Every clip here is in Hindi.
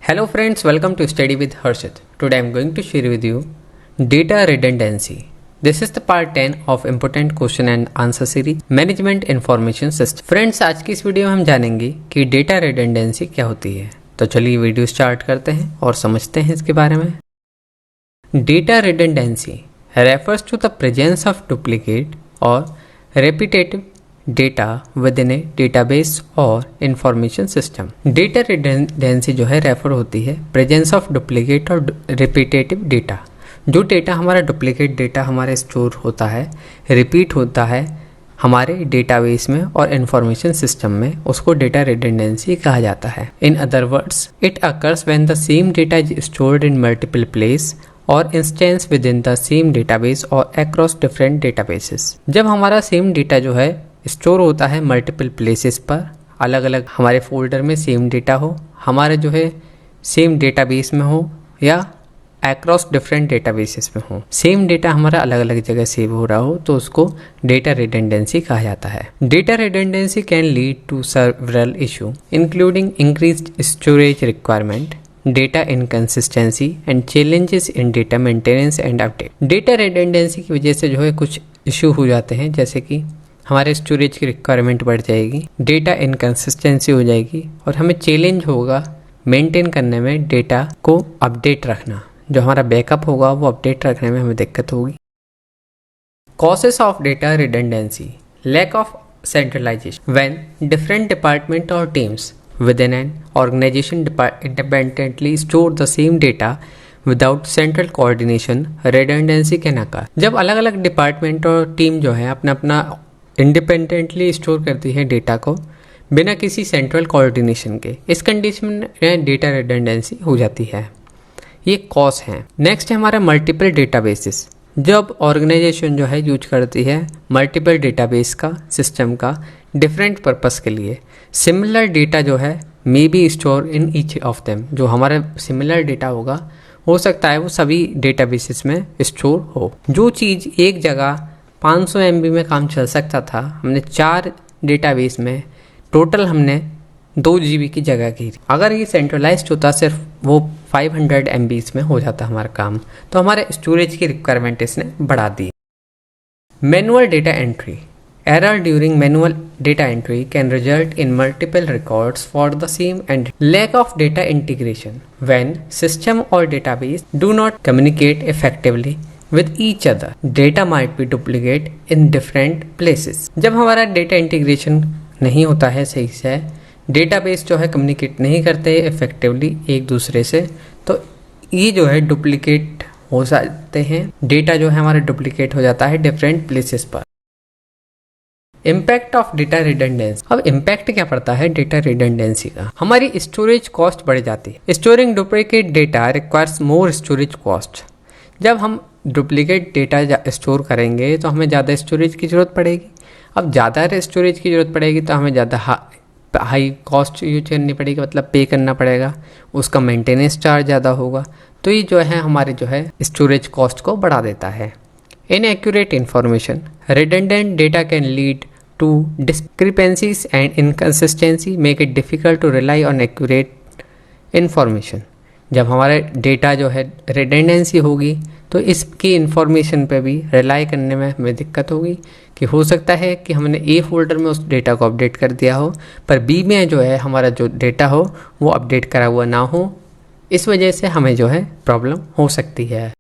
Hello friends, welcome to Study with Harshit. Today I am going to share with you data redundancy. This is the part 10 of important question and answer series Management Information System. Friends, आज की इस वीडियो में हम जानेंगे कि डेटा रिडंडेंसी क्या होती है। तो चलिए वीडियो स्टार्ट करते हैं और समझते हैं इसके बारे में। Data redundancy refers to the presence of duplicate or repetitive data within a database or information system. Data redundancy जो है रेफर होती है presence of duplicate और repetitive data। जो डेटा हमारा डुप्लीकेट डेटा हमारे स्टोर होता है, रिपीट होता है हमारे डेटाबेस में और इंफॉर्मेशन सिस्टम में, उसको डेटा रिडंडेंसी कहा जाता है। In other words, it occurs when the same data is stored in multiple place और instance within the same database और अक्रॉस डिफरेंट डेटाबेसेस। जब हमारा सेम डेटा जो है स्टोर होता है मल्टीपल प्लेसेस पर, अलग अलग हमारे फोल्डर में सेम डेटा हो, हमारे जो है सेम डेटाबेस में हो या अक्रॉस डिफरेंट डेटाबेसेस में हो, सेम डेटा हमारा अलग अलग जगह सेव हो रहा हो, तो उसको डेटा रिडंडेंसी कहा जाता है। Data redundancy can lead to several issue including increased storage requirement, data inconsistency and challenges in data maintenance and update. Data redundancy की वजह से जो है कुछ इशू हो जाते हैं, जैसे कि हमारे स्टोरेज की रिक्वायरमेंट बढ़ जाएगी, डेटा इनकंसिस्टेंसी हो जाएगी और हमें चैलेंज होगा मेंटेन करने में डेटा को अपडेट रखना। जो हमारा बैकअप होगा वो अपडेट रखने में हमें दिक्कत होगी। Causes of data redundancy, lack of centralization when different department और teams within an organization independently store the same data without central coordination, redundancy can occur। जब अलग अलग डिपार्टमेंट और टीम जो है अपना अपना इंडिपेंडेंटली स्टोर करती है डेटा को बिना किसी सेंट्रल कोऑर्डिनेशन के, इस कंडीशन में डेटा रिडंडेंसी हो जाती है। ये कॉज है। नेक्स्ट है हमारा मल्टीपल डेटाबेसेस। जब ऑर्गेनाइजेशन जो है यूज करती है मल्टीपल डेटाबेस का सिस्टम का डिफरेंट पर्पस के लिए, सिमिलर डेटा जो है may be store in each of them. जो हमारा सिमिलर डेटा होगा हो सकता है वो सभी डेटाबेसेस में स्टोर हो। जो चीज़ एक जगह 500 MB में काम चल सकता था, हमने 4 डेटाबेस में टोटल हमने 2 GB की जगह की। अगर ये सेंट्रलाइज्ड होता सिर्फ वो 500 MB में हो जाता हमारा काम, तो हमारे स्टोरेज की रिक्वायरमेंट इसने बढ़ा दी। Manual data entry, error during manual data entry can result in multiple records for the same entry. Lack of data integration when system or database do not communicate effectively with each other. Data might be duplicate in different places. जब हमारा डेटा इंटीग्रेशन नहीं होता है सही से, डेटाबेस जो है कम्युनिकेट नहीं करते इफेक्टिवली एक दूसरे से, तो ये जो है डुप्लीकेट हो जाते हैं। डेटा जो है हमारा डुप्लीकेट हो जाता है डिफरेंट प्लेसेस पर। Impact of data redundancy. अब इम्पैक्ट क्या पड़ता है डेटा रिडंडेंसी का? हमारी स्टोरेज कॉस्ट बढ़ जाती है। Storing duplicate data requires more storage cost. जब हम डुप्लीकेट डेटा स्टोर करेंगे तो हमें ज़्यादा स्टोरेज की ज़रूरत पड़ेगी। अब ज़्यादा स्टोरेज की ज़रूरत पड़ेगी तो हमें ज़्यादा हाई कॉस्ट यूज करनी पड़ेगी, मतलब पे करना पड़ेगा, उसका मेंटेनेंस चार्ज ज़्यादा होगा। तो ये जो है हमारे जो है स्टोरेज कॉस्ट को बढ़ा देता है। Inaccurate information, redundant data can lead to discrepancies and inconsistency, make it difficult to rely on accurate information। जब हमारे डेटा जो है redundancy होगी तो इसकी इंफॉर्मेशन पे भी रिलाई करने में हमें दिक्कत होगी कि हो सकता है कि हमने ए फोल्डर में उस डेटा को अपडेट कर दिया हो पर बी में जो है हमारा जो डेटा हो वो अपडेट करा हुआ ना हो। इस वजह से हमें जो है प्रॉब्लम हो सकती है।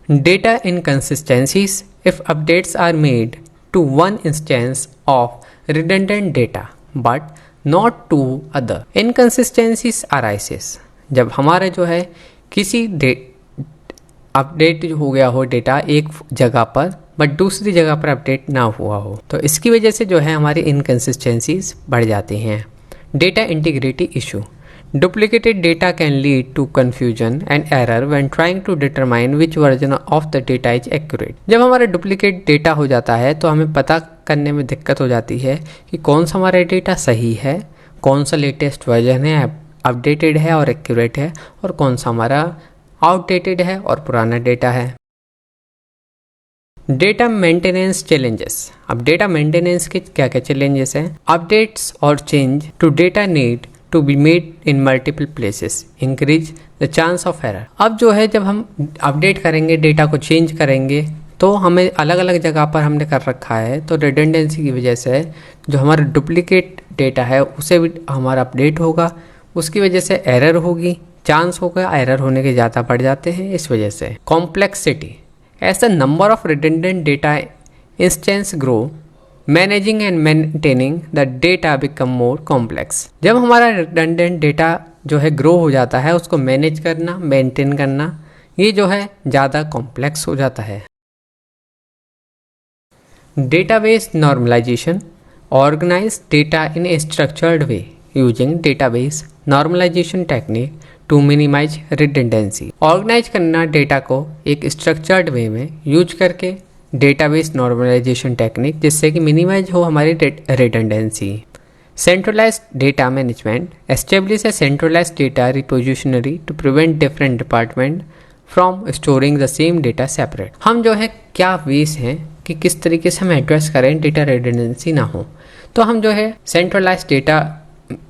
Data inconsistencies if updates are made to one instance of redundant data but not to other. Inconsistencies arises जब हमारे जो है किसी अपडेट जो हो गया हो डेटा एक जगह पर बट दूसरी जगह पर अपडेट ना हुआ हो, तो इसकी वजह से जो है हमारी इनकन्सिस्टेंसीज बढ़ जाती हैं। Data integrity issue, duplicated data can lead to confusion and error when trying to determine which version of the data is accurate। जब हमारा डुप्लीकेट डेटा हो जाता है तो हमें पता करने में दिक्कत हो जाती है कि कौन सा हमारा डेटा सही है, कौन सा लेटेस्ट वर्जन है, अपडेटेड है और एक्यूरेट है, और कौन सा हमारा आउटडेटेड है और पुराना डेटा है। Data maintenance challenges. अब डेटा मेंटेनेंस के क्या क्या चैलेंजेस हैं? अपडेट्स और change to data need to be made in multiple places, increase the chance of error। अब जो है जब हम अपडेट करेंगे, डेटा को चेंज करेंगे, तो हमें अलग अलग जगह पर हमने कर रखा है, तो रिडंडेंसी की वजह से जो हमारा डुप्लीकेट डेटा है उसे भी हमारा अपडेट होगा, उसकी वजह से एरर होगी, चांस होगा एरर होने के ज़्यादा बढ़ जाते हैं। इस वजह से complexity, as the number of redundant data instance grow, managing and maintaining the data become more complex. जब हमारा रिडंडेंट डेटा जो है ग्रो हो जाता है, उसको मैनेज करना, मेंटेन करना, ये जो है ज़्यादा कॉम्प्लेक्स हो जाता है। Database normalization, organize data in a structured way using database normalization technique to minimize redundancy. Organize करना डेटा को एक स्ट्रक्चर्ड वे में यूज करके डेटाबेस नॉर्मलाइजेशन टेक्निक, जिससे कि मिनिमाइज हो हमारी redundancy. Centralised data management, establish a centralised data repository to prevent different department from storing the same data separate. हम जो है क्या वेज हैं कि किस तरीके से हम एड्रेस करें डेटा रिडंडेंसी ना हो, तो हम जो है सेंट्रलाइज्ड डेटा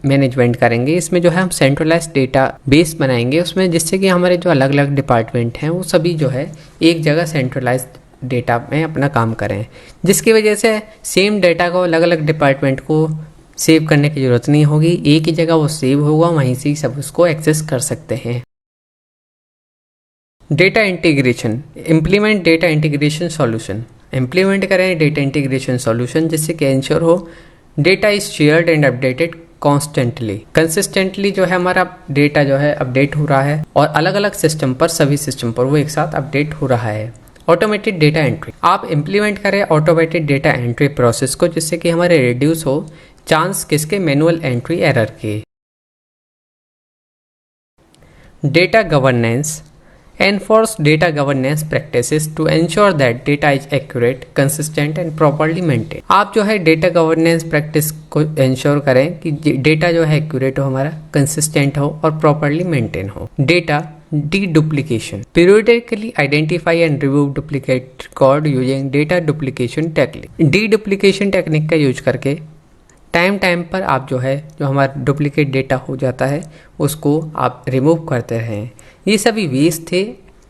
मैनेजमेंट करेंगे। इसमें जो है हम सेंट्रलाइज्ड डेटा बेस बनाएंगे उसमें, जिससे कि हमारे जो अलग अलग डिपार्टमेंट हैं वो सभी जो है एक जगह सेंट्रलाइज्ड डेटा में अपना काम करें, जिसकी वजह से सेम डेटा को अलग अलग डिपार्टमेंट को सेव करने की ज़रूरत नहीं होगी, एक ही जगह वो सेव होगा, वहीं से ही सब उसको एक्सेस कर सकते हैं। Data integration, implement data integration solution, implement करें डेटा इंटीग्रेशन सॉल्यूशन, जिससे कि इंश्योर हो data is shared and updated constantly, consistently जो है हमारा डेटा जो है अपडेट हो रहा है और अलग अलग सिस्टम पर, सभी सिस्टम पर वो एक साथ अपडेट हो रहा है। ऑटोमेटेड डेटा एंट्री, आप इम्प्लीमेंट करें ऑटोमेटेड डेटा एंट्री प्रोसेस को, जिससे कि हमारे रिड्यूस हो चांस किसके, मैनुअल एंट्री एरर के। Data governance, enforce data governance practices to ensure that data is accurate, consistent and properly maintained। आप जो है डेटा गवर्नेंस प्रैक्टिस को इंश्योर करें कि डेटा जो है एक्यूरेट हो, हमारा कंसिस्टेंट हो और प्रॉपरली मेंटेन हो। Data deduplication, periodically identify and remove duplicate record using data duplication technique. Deduplication technique का यूज करके टाइम पर आप जो है जो हमारा डुप्लीकेट डेटा हो जाता है उसको आप रिमूव करते रहें। ये सभी वेज थे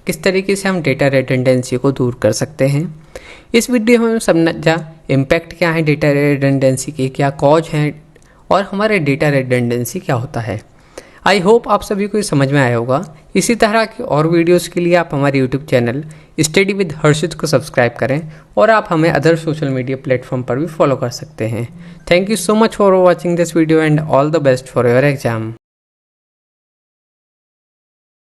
किस तरीके से हम डेटा रिडंडेंसी को दूर कर सकते हैं। इस वीडियो में हम समझा इम्पैक्ट क्या है डेटा रिडंडेंसी के, क्या कॉज हैं और हमारे डेटा रिडंडेंसी क्या होता है। आई होप आप सभी को समझ में आया होगा। इसी तरह की और वीडियोस के लिए आप हमारे यूट्यूब चैनल स्टडी विद हर्षित को सब्सक्राइब करें और आप हमें अदर सोशल मीडिया प्लेटफॉर्म पर भी फॉलो कर सकते हैं। Thank you so much for watching this video and all the best for your exam.